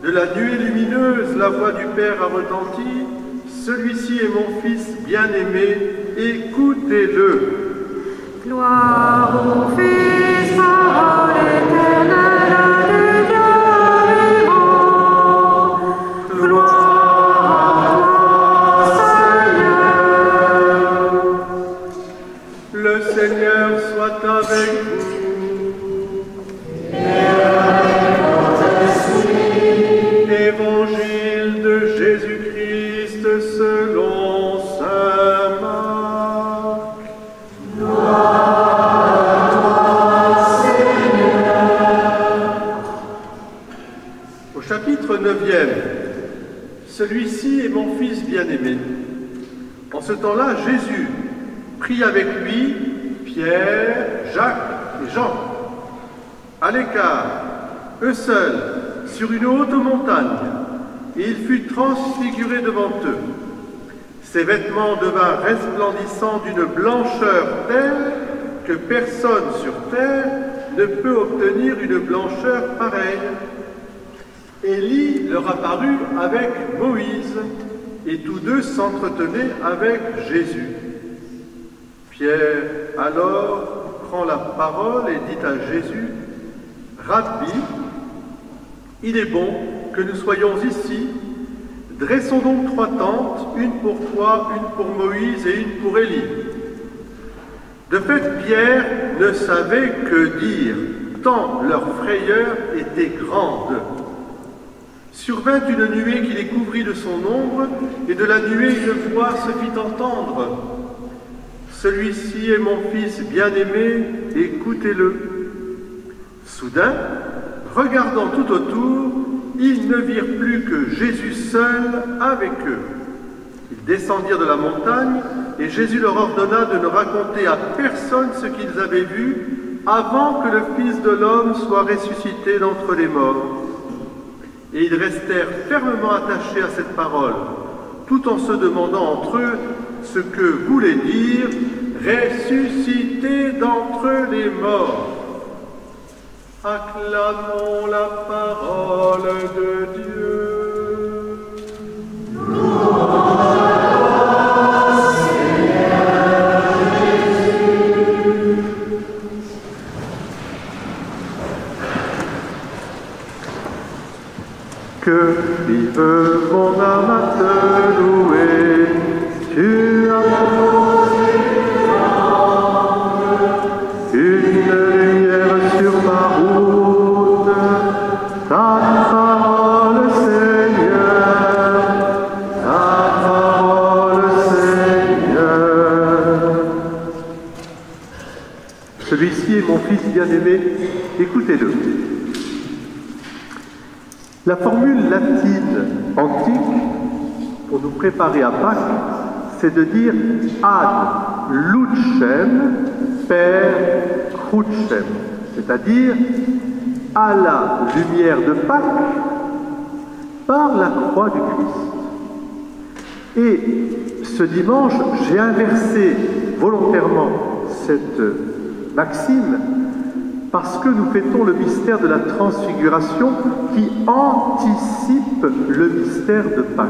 De la nuée lumineuse, la voix du Père a retenti. Celui-ci est mon Fils bien-aimé, écoutez-le. Gloire au Fils, parole éternelle du Dieu vivant. Gloire à toi, Seigneur. Le Seigneur soit avec vous. Évangile de Jésus-Christ selon saint Marc. Gloire à toi, Seigneur. Au chapitre 9e, celui-ci est mon Fils bien-aimé. En ce temps-là, Jésus prit avec lui Pierre, Jacques et Jean. À l'écart, eux seuls, sur une haute montagne, et il fut transfiguré devant eux. Ses vêtements devinrent resplendissants d'une blancheur telle que personne sur terre ne peut obtenir une blancheur pareille. Élie leur apparut avec Moïse, et tous deux s'entretenaient avec Jésus. Pierre alors prend la parole et dit à Jésus, « Rabbi, il est bon que nous soyons ici. Dressons donc 3 tentes, une pour toi, une pour Moïse et une pour Élie. » De fait, Pierre ne savait que dire, tant leur frayeur était grande. Survint une nuée qui les couvrit de son ombre, et de la nuée une voix se fit entendre. « Celui-ci est mon Fils bien-aimé, écoutez-le. » Soudain, regardant tout autour, ils ne virent plus que Jésus seul avec eux. Ils descendirent de la montagne, et Jésus leur ordonna de ne raconter à personne ce qu'ils avaient vu avant que le Fils de l'homme soit ressuscité d'entre les morts. Et ils restèrent fermement attachés à cette parole, tout en se demandant entre eux ce que voulait dire « ressuscité d'entre les morts ». Acclamons la parole de Dieu. Gloire, Seigneur Jésus. Que vive mon âme à te louer, tu as posé une lumière sur ma route, ta parole Seigneur, ta parole Seigneur. Celui-ci est mon Fils bien-aimé, écoutez-le. La formule latine antique, pour nous préparer à Pâques, c'est de dire ad lucem per crucem, c'est-à-dire à la lumière de Pâques par la croix du Christ. Et ce dimanche, j'ai inversé volontairement cette maxime parce que nous fêtons le mystère de la transfiguration qui anticipe le mystère de Pâques.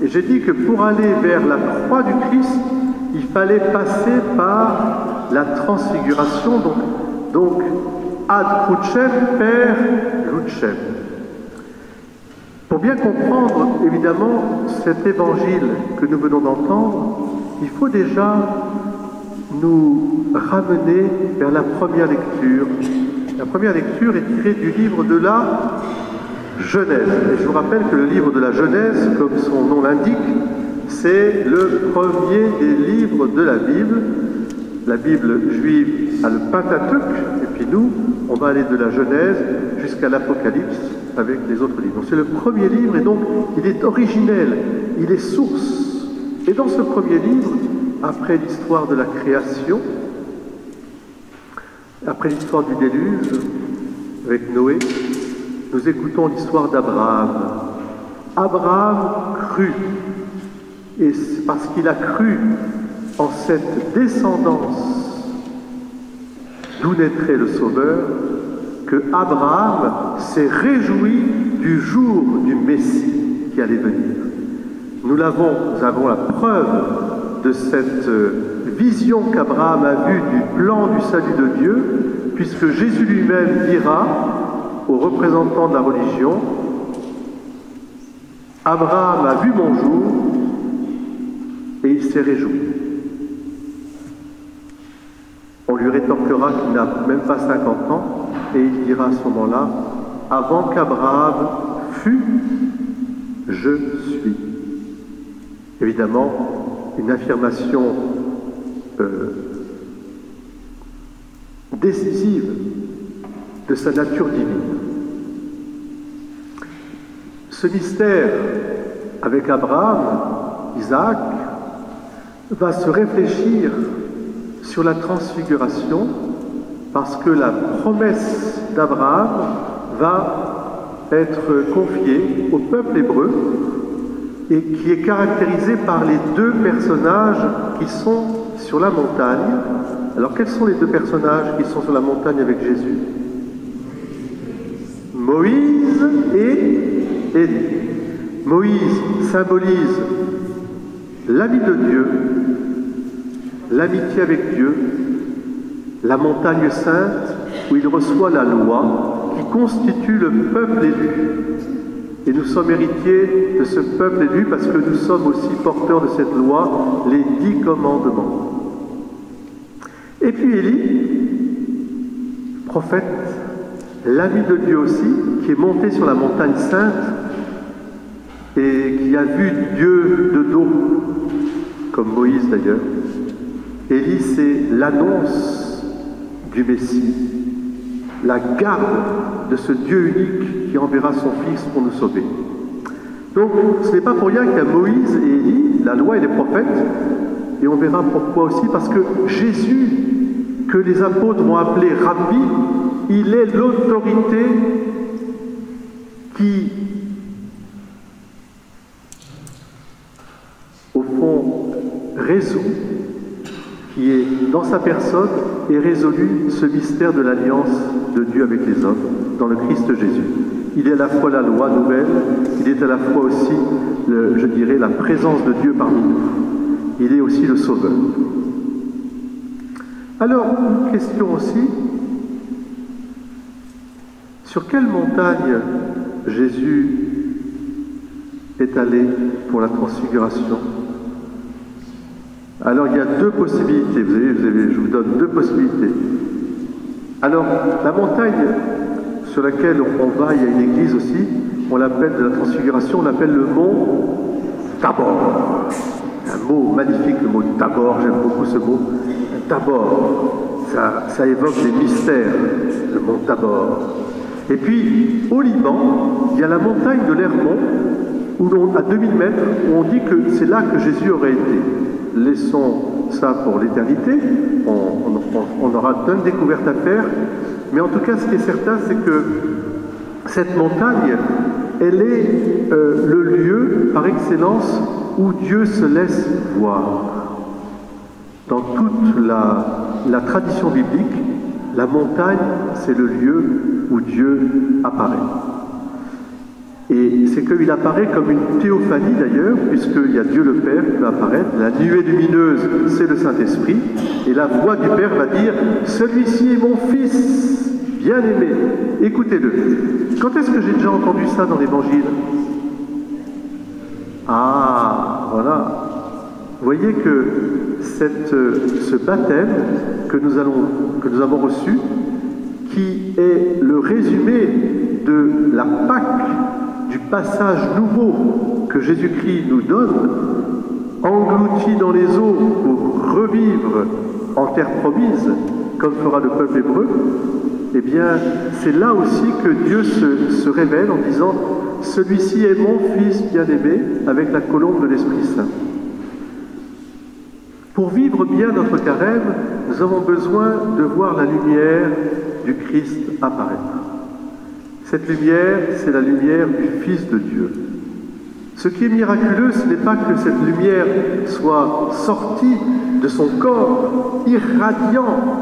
Et j'ai dit que pour aller vers la croix du Christ, il fallait passer par la transfiguration, donc ad crucem per lucem. Pour bien comprendre, évidemment, cet évangile que nous venons d'entendre, il faut déjà nous ramener vers la première lecture. La première lecture est tirée du livre de la Genèse. Et je vous rappelle que le livre de la Genèse, comme son nom l'indique, c'est le premier des livres de la Bible. La Bible juive a le Pentateuque, et puis nous, on va aller de la Genèse jusqu'à l'Apocalypse avec les autres livres. C'est le premier livre, et donc il est originel, il est source. Et dans ce premier livre, après l'histoire de la création, après l'histoire du déluge avec Noé, nous écoutons l'histoire d'Abraham. Abraham crut, et c'est parce qu'il a cru en cette descendance d'où naîtrait le Sauveur que Abraham s'est réjoui du jour du Messie qui allait venir. Nous avons la preuve de cette vision qu'Abraham a vue du plan du salut de Dieu, puisque Jésus lui-même dira aux représentants de la religion: Abraham a vu mon jour et il s'est réjoui. On lui rétorquera qu'il n'a même pas 50 ans et il dira à ce moment-là: avant qu'Abraham fût, je suis. Évidemment, une affirmation décisive de sa nature divine. Ce mystère avec Abraham, Isaac, va se réfléchir sur la transfiguration, parce que la promesse d'Abraham va être confiée au peuple hébreu et qui est caractérisée par les deux personnages qui sont sur la montagne. Alors quels sont les deux personnages qui sont sur la montagne avec Jésus? Moïse et Élie. Moïse symbolise l'ami de Dieu, l'amitié avec Dieu, la montagne sainte où il reçoit la loi qui constitue le peuple élu. Et nous sommes héritiers de ce peuple élu parce que nous sommes aussi porteurs de cette loi, les 10 commandements. Et puis Élie, prophète, l'ami de Dieu aussi, qui est monté sur la montagne sainte et qui a vu Dieu de dos, comme Moïse d'ailleurs. Élie, c'est l'annonce du Messie, la garde de ce Dieu unique qui enverra son Fils pour nous sauver. Donc, ce n'est pas pour rien qu'il y a Moïse et Élie, la loi et les prophètes, et on verra pourquoi aussi, parce que Jésus, que les apôtres vont appeler Rabbi, il est l'autorité qui, au fond, résout, qui est dans sa personne et résolu ce mystère de l'alliance de Dieu avec les hommes dans le Christ Jésus. Il est à la fois la loi nouvelle, il est à la fois aussi, je dirais, la présence de Dieu parmi nous. Il est aussi le Sauveur. Alors, une question aussi, sur quelle montagne Jésus est allé pour la transfiguration? Alors, il y a deux possibilités. Je vous donne deux possibilités. Alors, la montagne sur laquelle on va, il y a une église aussi, on l'appelle de la transfiguration, on l'appelle le mont Tabor. Un mot magnifique, le mot Tabor, j'aime beaucoup ce mot. Tabor, ça évoque des mystères, le mont Tabor. Et puis, au Liban, il y a la montagne de l'Hermon, à 2000 mètres, où on dit que c'est là que Jésus aurait été. Laissons ça pour l'éternité, on aura plein de découvertes à faire, mais en tout cas, ce qui est certain, c'est que cette montagne, elle est le lieu par excellence où Dieu se laisse voir. Dans toute la tradition biblique, la montagne, c'est le lieu où Dieu apparaît. Et c'est qu'il apparaît comme une théophanie d'ailleurs, puisqu'il y a Dieu le Père qui va apparaître, la nuée lumineuse, c'est le Saint-Esprit, et la voix du Père va dire « Celui-ci est mon Fils, bien-aimé, écoutez-le ». Quand est-ce que j'ai déjà entendu ça dans l'Évangile? Ah, voilà. Vous voyez que ce baptême que nous avons reçu, qui est le résumé de la Pâque, du passage nouveau que Jésus-Christ nous donne, englouti dans les eaux pour revivre en terre promise, comme fera le peuple hébreu, eh bien, c'est là aussi que Dieu se révèle en disant « Celui-ci est mon Fils bien-aimé » avec la colombe de l'Esprit Saint. Pour vivre bien notre carême, nous avons besoin de voir la lumière du Christ apparaître. Cette lumière, c'est la lumière du Fils de Dieu. Ce qui est miraculeux, ce n'est pas que cette lumière soit sortie de son corps, irradiant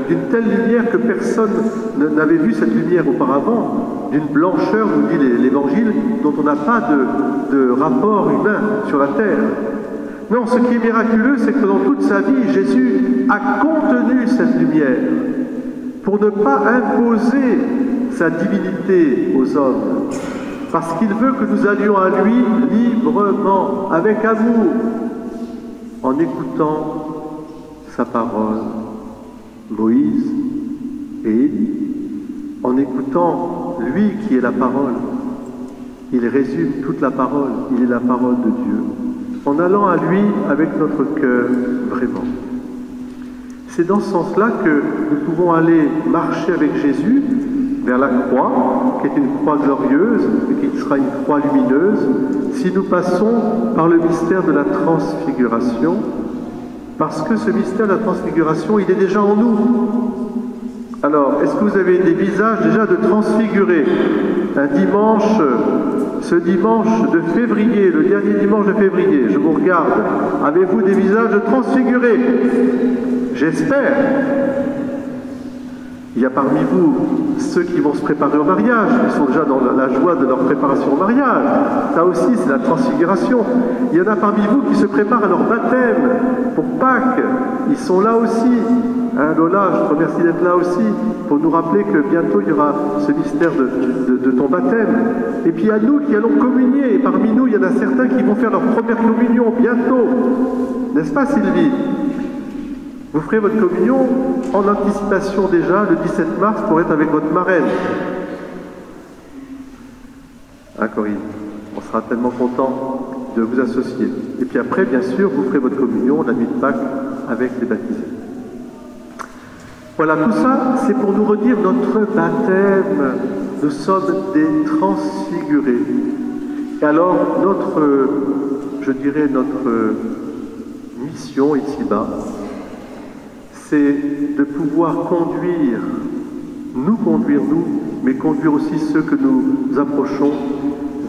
d'une telle lumière que personne n'avait vu cette lumière auparavant, d'une blancheur, nous dit l'Évangile, dont on n'a pas de rapport humain sur la terre. Non, ce qui est miraculeux, c'est que pendant toute sa vie, Jésus a contenu cette lumière pour ne pas imposer sa divinité aux hommes, parce qu'il veut que nous allions à lui librement, avec amour, en écoutant sa parole, Moïse et Élie, en écoutant lui qui est la parole. Il résume toute la parole, il est la parole de Dieu. En allant à lui avec notre cœur, vraiment. C'est dans ce sens-là que nous pouvons aller marcher avec Jésus vers la croix, qui est une croix glorieuse, et qui sera une croix lumineuse, si nous passons par le mystère de la transfiguration, parce que ce mystère de la transfiguration, il est déjà en nous. Alors, est-ce que vous avez des visages déjà de transfigurés? Un dimanche, ce dimanche de février, le dernier dimanche de février, je vous regarde, avez-vous des visages transfigurés? J'espère. Il y a parmi vous ceux qui vont se préparer au mariage, ils sont déjà dans la joie de leur préparation au mariage. Ça aussi, c'est la transfiguration. Il y en a parmi vous qui se préparent à leur baptême pour Pâques. Ils sont là aussi. Hein, Lola, je te remercie d'être là aussi pour nous rappeler que bientôt il y aura ce mystère de ton baptême. Et puis à nous qui allons communier, et parmi nous, il y en a certains qui vont faire leur première communion bientôt. N'est-ce pas, Sylvie? Vous ferez votre communion en anticipation déjà le 17 mars pour être avec votre marraine. Hein, Corinne? On sera tellement content de vous associer. Et puis après, bien sûr, vous ferez votre communion la nuit de Pâques avec les baptisés. Voilà, tout ça, c'est pour nous redire notre baptême. Nous sommes des transfigurés. Et alors, notre mission ici-bas, c'est de pouvoir conduire nous, mais conduire aussi ceux que nous approchons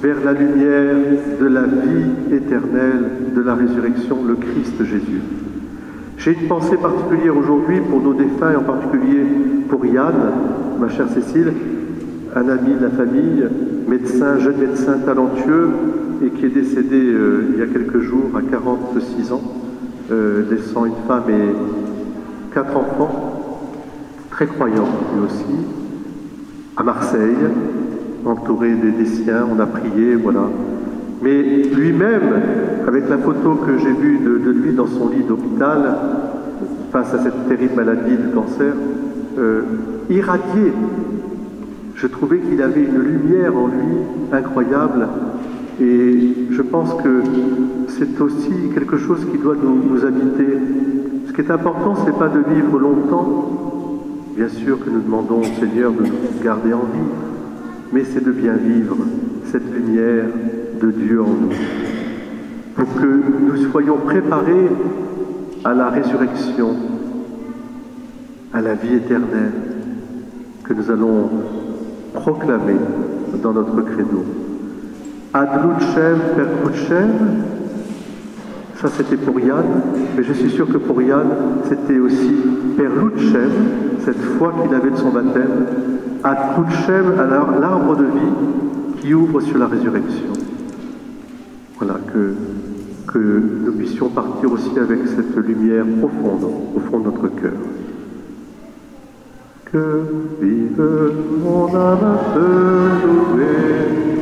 vers la lumière de la vie éternelle, de la résurrection, le Christ Jésus. J'ai une pensée particulière aujourd'hui pour nos défunts, et en particulier pour Yann, ma chère Cécile, un ami de la famille, médecin, jeune médecin talentueux, et qui est décédé il y a quelques jours, à 46 ans, laissant une femme et 4 enfants, très croyants lui aussi, à Marseille, entouré des siens, on a prié, voilà. Mais lui-même, avec la photo que j'ai vue de lui dans son lit d'hôpital, face à cette terrible maladie de cancer, irradié. Je trouvais qu'il avait une lumière en lui incroyable, et je pense que c'est aussi quelque chose qui doit nous habiter. Ce qui est important, ce n'est pas de vivre longtemps, bien sûr que nous demandons au Seigneur de nous garder en vie, mais c'est de bien vivre cette lumière de Dieu en nous, pour que nous soyons préparés à la résurrection, à la vie éternelle, que nous allons proclamer dans notre credo. Ad lucem percrucem, ça c'était pour Yann, mais je suis sûr que pour Yann, c'était aussi per lucem, cette foi qu'il avait de son baptême, ad crucem, alors l'arbre de vie qui ouvre sur la résurrection. Voilà, que nous puissions partir aussi avec cette lumière profonde, au fond de notre cœur. Que vive mon âme te louer.